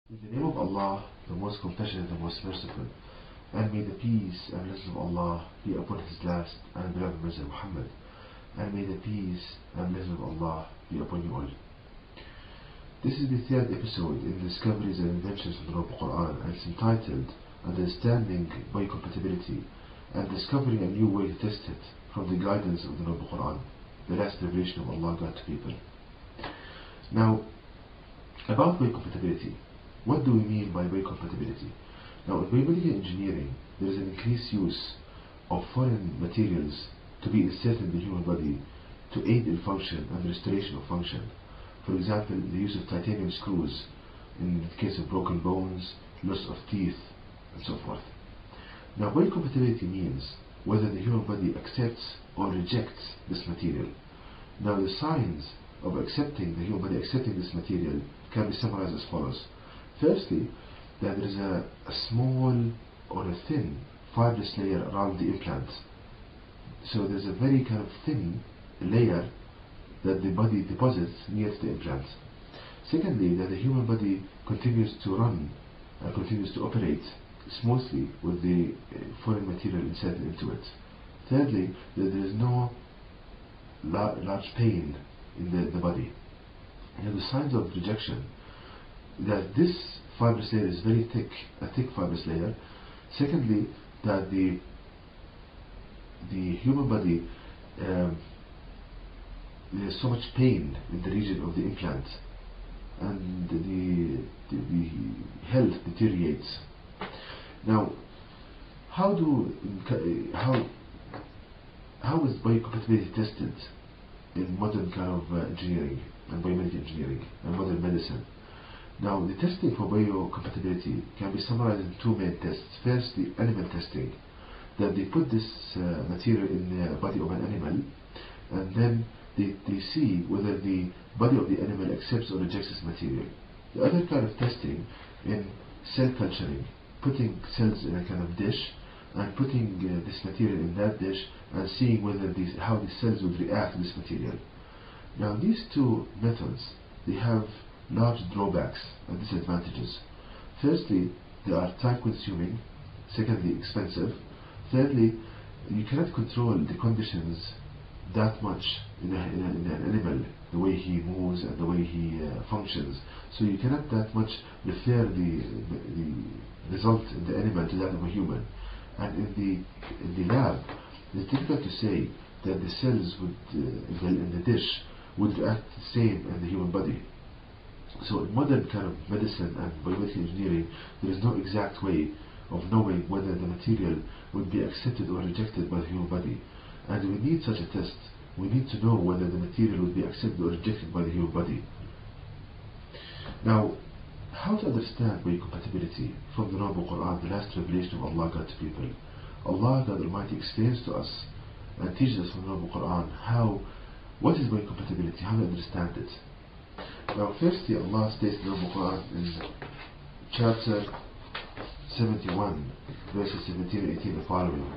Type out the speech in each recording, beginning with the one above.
In the name of Allah, the most compassionate, the most merciful, and may the peace and blessings of Allah be upon His last and beloved Messenger Muhammad, and may the peace and blessings of Allah be upon you all. This is the third episode in Discoveries and Inventions of the Noble Qur'an, and it's entitled Understanding Biocompatibility and Discovering a New Way to Test It from the Guidance of the Noble Qur'an, the last revelation of Allah God to people. Now, about biocompatibility. What do we mean by biocompatibility? Now, in biomedical engineering, there is an increased use of foreign materials to be inserted in the human body to aid in function and restoration of function. For example, the use of titanium screws in the case of broken bones, loss of teeth, and so forth. Now, biocompatibility means whether the human body accepts or rejects this material. Now, the signs of accepting the human body accepting this material can be summarized as follows. Firstly, that there is a small or a thin fibrous layer around the implant. So there's a very kind of thin layer that the body deposits near the implant. Secondly, that the human body continues to run and continues to operate smoothly with the foreign material inserted into it. Thirdly, that there is no large pain in the body. And the signs of rejection, that this fibrous layer is very thick, a thick fibrous layer. Secondly, that the human body, there's so much pain in the region of the implant, and the health deteriorates. Now, how is biocompatibility tested in modern kind of engineering and biomedical engineering and modern medicine? Now, the testing for biocompatibility can be summarized in two main tests. First, the animal testing, that they put this material in the body of an animal, and then they see whether the body of the animal accepts or rejects this material. The other kind of testing in cell culturing, putting cells in a kind of dish and putting this material in that dish and seeing whether how the cells would react to this material. Now, these two methods, they have large drawbacks and disadvantages. Firstly, they are time consuming. Secondly, expensive. Thirdly, you cannot control the conditions that much in an animal, the way he moves and the way he functions. So you cannot that much refer the result in the animal to that of a human. And in the lab, it's difficult to say that the cells would in the dish would react the same in the human body. So in modern kind of medicine and biomedical engineering, there is no exact way of knowing whether the material would be accepted or rejected by the human body. And we need such a test. We need to know whether the material would be accepted or rejected by the human body. Now, how to understand biocompatibility from the Noble Qur'an, the last revelation of Allah God to people? Allah God Almighty explains to us and teaches us from the Noble Qur'an what is biocompatibility, how to understand it. Now, firstly, Allah states in the Noble Qur'an in chapter 71, verses 17 and 18 the following: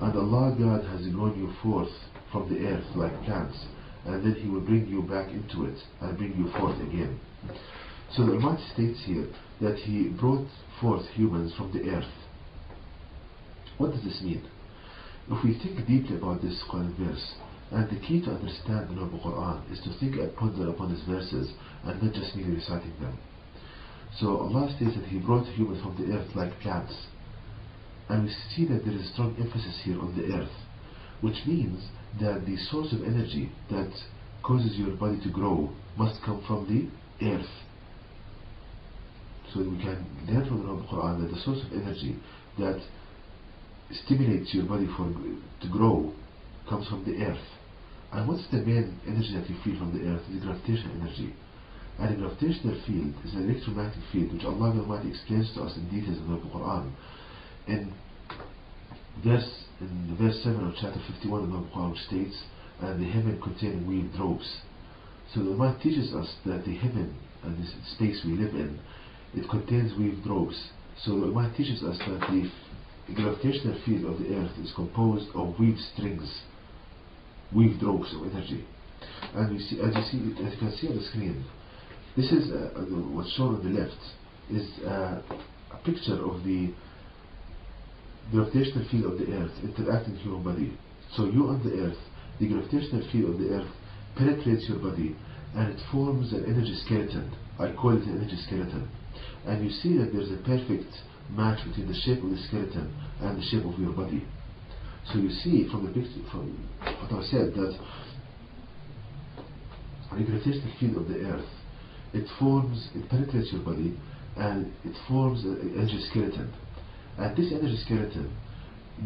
And Allah God has grown you forth from the earth like plants, and then He will bring you back into it and bring you forth again. So the Almighty states here that He brought forth humans from the earth. What does this mean? If we think deeply about this Quran verse, and the key to understand the Noble Qur'an is to think and ponder upon these verses and not just merely reciting them. So Allah states that He brought humans from the earth like plants. And we see that there is a strong emphasis here on the earth, which means that the source of energy that causes your body to grow must come from the earth. So we can learn from the Noble Qur'an that the source of energy that stimulates your body to grow comes from the earth. And what's the main energy that you feel from the earth? The gravitational energy. And the gravitational field is an electromagnetic field which Allah Almighty explains to us in details in the Quran. In verse 7 of chapter 51 of the Quran, which states, and the heaven containing weaved ropes. So the Almighty teaches us that the heaven and this space we live in, it contains weaved ropes. So the Almighty teaches us that the gravitational field of the earth is composed of weaved strings, weaved ropes of energy. And as you can see on the screen, this is what's shown on the left. is a picture of the gravitational field of the earth interacting with your body. So you on the earth, the gravitational field of the earth penetrates your body and it forms an energy skeleton. I call it an energy skeleton. And you see that there's a perfect match between the shape of the skeleton and the shape of your body. So you see from the picture, from what I said, that the gravitational field of the earth, it penetrates your body and it forms an energy skeleton. And this energy skeleton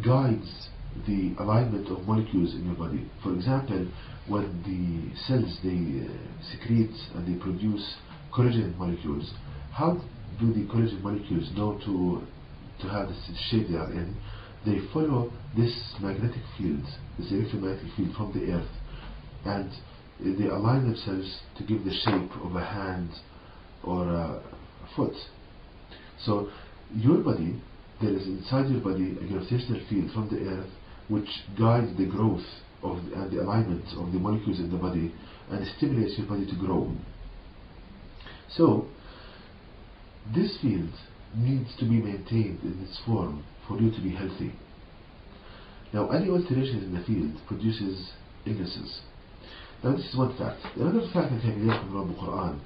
guides the alignment of molecules in your body. For example, when the cells, they secrete and they produce collagen molecules, how do the collagen molecules know to have the shape they are in? They follow this magnetic field, this electromagnetic field from the earth, and they align themselves to give the shape of a hand or a foot. So your body, there is inside your body a gravitational field from the earth which guides the growth and the alignment of the molecules in the body and stimulates your body to grow. So this field needs to be maintained in its form for you to be healthy. Now, any alteration in the field produces illnesses. Now, this is one fact. Another fact that can be learned from the Qur'an,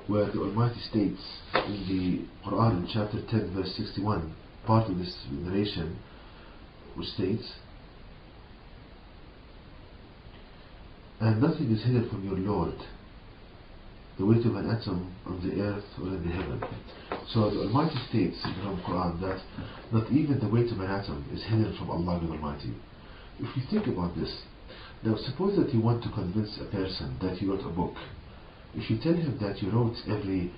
where the Almighty states in the Qur'an in chapter 10 verse 61, part of this narration, which states, "And nothing is hidden from your Lord, the weight of an atom on the earth or in the heaven." So the Almighty states in the Quran that not even the weight of an atom is hidden from Allah the Almighty. If you think about this, now suppose that you want to convince a person that you wrote a book. If you tell him that you wrote every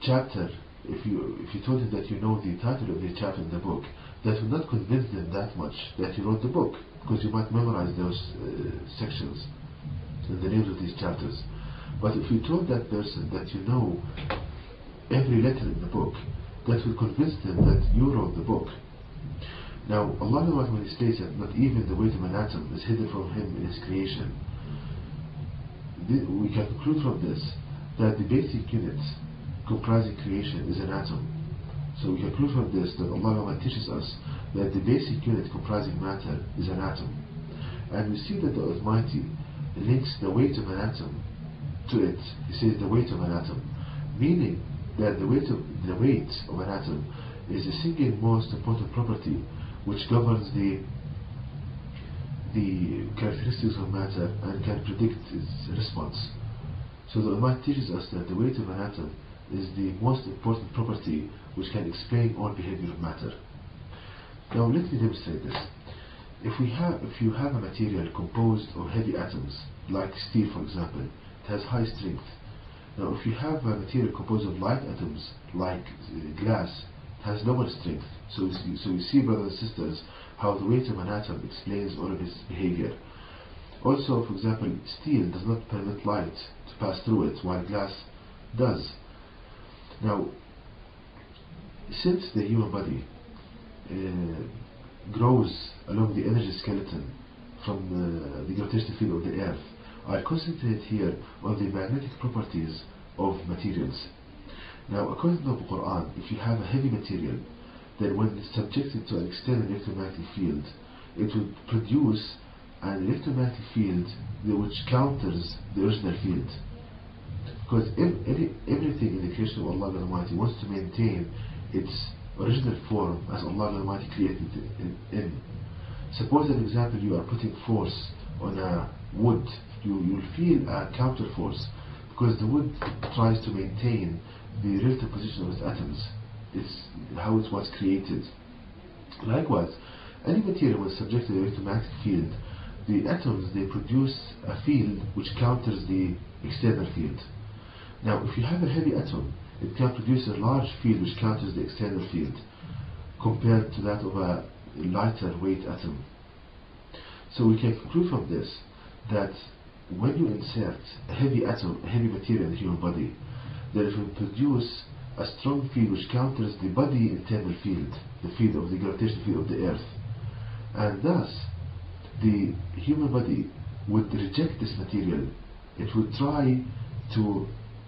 chapter, if you told him that you know the title of the chapter in the book, that will not convince them that much that you wrote the book, because you might memorize those sections and the names of these chapters. But if you told that person that you know every letter in the book, that will convince them that you wrote the book. Now, Allah, when He states that not even the weight of an atom is hidden from Him in His creation, we can conclude from this that the basic unit comprising creation is an atom. So we conclude from this that Allah teaches us that the basic unit comprising matter is an atom. And we see that the Almighty links the weight of an atom to it. He says the weight of an atom, meaning that the weight of an atom is the single most important property which governs the characteristics of matter and can predict its response. So the Almighty teaches us that the weight of an atom is the most important property which can explain all behavior of matter. Now let me demonstrate this. If you have a material composed of heavy atoms, like steel for example, it has high strength. Now if you have a material composed of light atoms, like glass, it has lower strength. So you see, brothers and sisters, how the weight of an atom explains all of its behavior. Also, for example, steel does not permit light to pass through it, while glass does. Now, since the human body grows along the energy skeleton from the gravitational field of the earth, I concentrate here on the magnetic properties of materials. Now, according to the Qur'an, if you have a heavy material, then when it's subjected to an external electromagnetic field, it will produce an electromagnetic field which counters the original field. Because everything in the creation of Allah the Almighty wants to maintain its original form as Allah the Almighty created it in. Suppose, an example, you are putting force on a wood, you'll feel a counter force, because the wood tries to maintain the relative position of its atoms. It's how it was created. Likewise, any material when subject to the electromagnetic field, the atoms, they produce a field which counters the external field. Now, if you have a heavy atom, it can produce a large field which counters the external field, compared to that of a lighter weight atom. So we can conclude from this that when you insert a heavy atom, a heavy material in the human body, that it will produce a strong field which counters the body internal field, the field of the gravitational field of the earth. And thus, the human body would reject this material. It would try to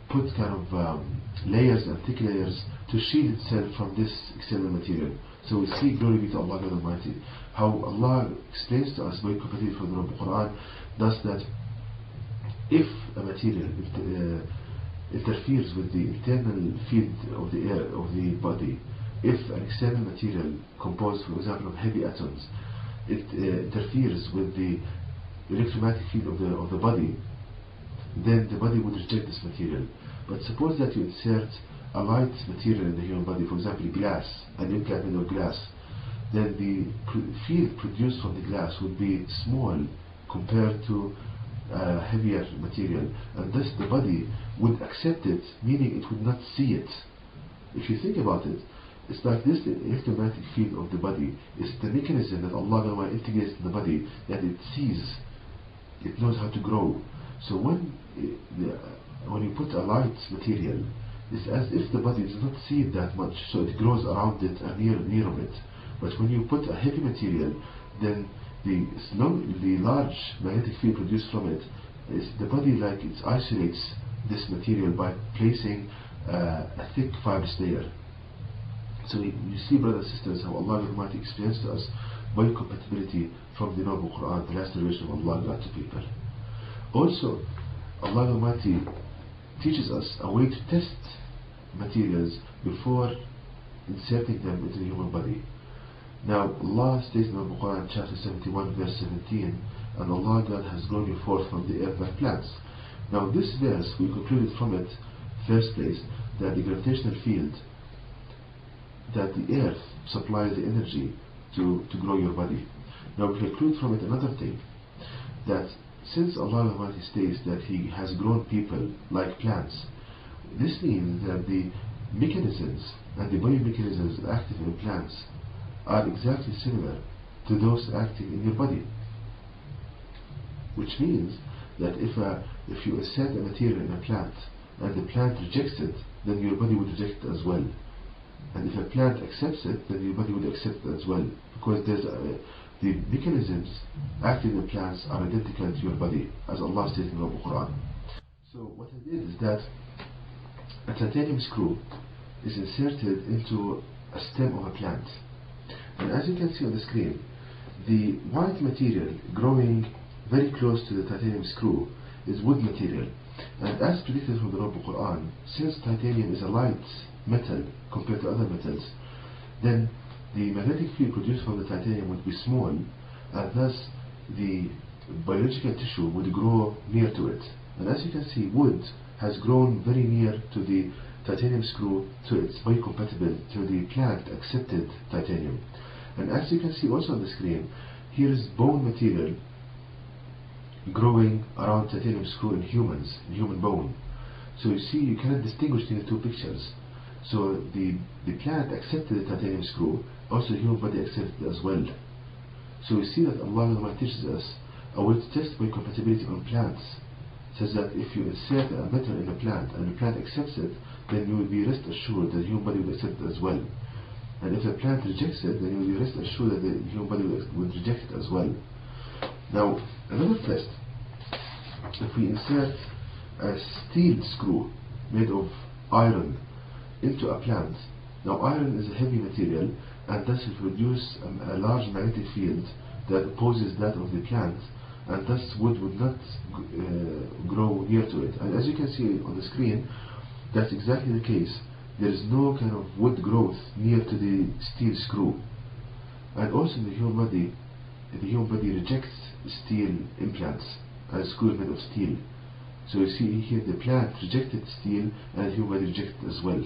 put kind of layers and thick layers to shield itself from this external material. So we see, glory be to Allah God Almighty, how Allah explains to us biocompatibility from the Qur'an, thus that if a material interferes with the internal field of the air of the body, if an external material composed, for example, of heavy atoms, it interferes with the electromagnetic field of the body, then the body would reject this material. But suppose that you insert a light material in the human body, for example glass, an implant made of glass, then the field produced from the glass would be small compared to heavier material, and thus the body would accept it, meaning it would not see it. If you think about it, it's like this: the electromagnetic field of the body is the mechanism that Allah integrates in the body, that it sees, it knows how to grow. So when you put a light material, it's as if the body does not see it that much, so it grows around it and near of it. But when you put a heavy material, then the large magnetic field produced from it, is the body like it isolates this material by placing a thick fibrous layer. So you see, brothers and sisters, how Allah Almighty explains to us biocompatibility from the Noble Qur'an, the last revelation of Allah God to people. Also, Allah Almighty teaches us a way to test materials before inserting them into the human body. Now, Allah states in the Quran, chapter 71, verse 17, and Allah God has grown you forth from the earth like plants. Now, this verse, we concluded from it, first place, that the gravitational field, that the earth supplies the energy to grow your body. Now, we conclude from it another thing, that since Allah Almighty states that He has grown people like plants, this means that the mechanisms and the biomechanisms active in plants are exactly similar to those acting in your body. Which means that if you insert a material in a plant and the plant rejects it, then your body would reject it as well. And if a plant accepts it, then your body would accept it as well, because the mechanisms acting in plants are identical to your body, as Allah states in the Qur'an. So what I did is that a titanium screw is inserted into a stem of a plant. And as you can see on the screen, the white material growing very close to the titanium screw is wood material. And as predicted from the Noble Qur'an, since titanium is a light metal compared to other metals, then the magnetic field produced from the titanium would be small, and thus the biological tissue would grow near to it. And as you can see, wood has grown very near to the titanium screw, so it's biocompatible to the plant accepted titanium. And as you can see also on the screen, here is bone material growing around titanium screw in humans, in human bone. So you see, you cannot distinguish between the two pictures. So the plant accepted the titanium screw, also the human body accepted it as well. So we see that Allah teaches us a way to test biocompatibility on plants, such that if you insert a metal in a plant and the plant accepts it, then you will be rest assured that the human body will accept it as well. And if the plant rejects it, then you will be rest assured that the human body will reject it as well. Now, another test, if we insert a steel screw made of iron into a plant. Now, iron is a heavy material, and thus it produces a large magnetic field that opposes that of the plant, and thus wood would not grow near to it. And as you can see on the screen, that's exactly the case. There is no kind of wood growth near to the steel screw. And also in the human body rejects steel implants and screws made of steel. So you see here the plant rejected steel and the human body rejected it as well.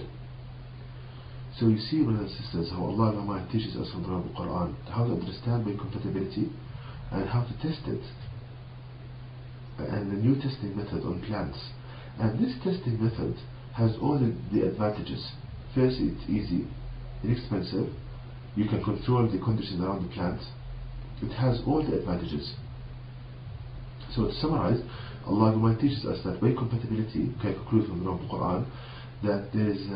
So you see, brothers and sisters, how Allah Almighty teaches us from the Quran how to understand biocompatibility and how to test it, and the new testing method on plants. And this testing method has all the advantages. First, it's easy, inexpensive, you can control the conditions around the plant. It has all the advantages. So to summarize, Allah Almighty teaches us that biocompatibility can conclude from the Quran that there is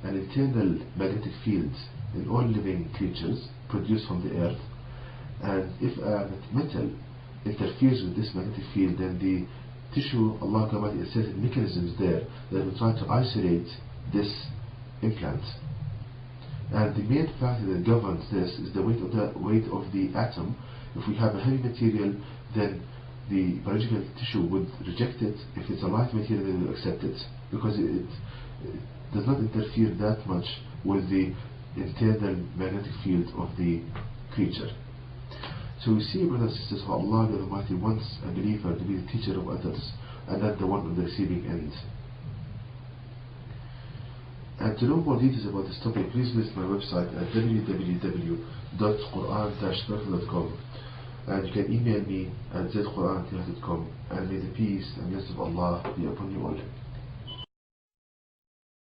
an internal magnetic field in all living creatures produced from the earth, and if a metal interferes with this magnetic field, then the tissue, Allah Almighty has certain mechanisms there that will try to isolate this implant. And the main factor that governs this is the weight of the atom. If we have a heavy material, then the biological tissue would reject it. If it's a light material, they will accept it, because it does not interfere that much with the internal magnetic field of the creature. So we see, brothers and sisters, how Allah the Almighty wants a believer to be the teacher of others and not the one on the receiving end. And to know more details about this topic, please visit my website at www.quran-birth.com, and you can email me at zquran@yahoo.com, and may the peace and blessings of Allah be upon you all.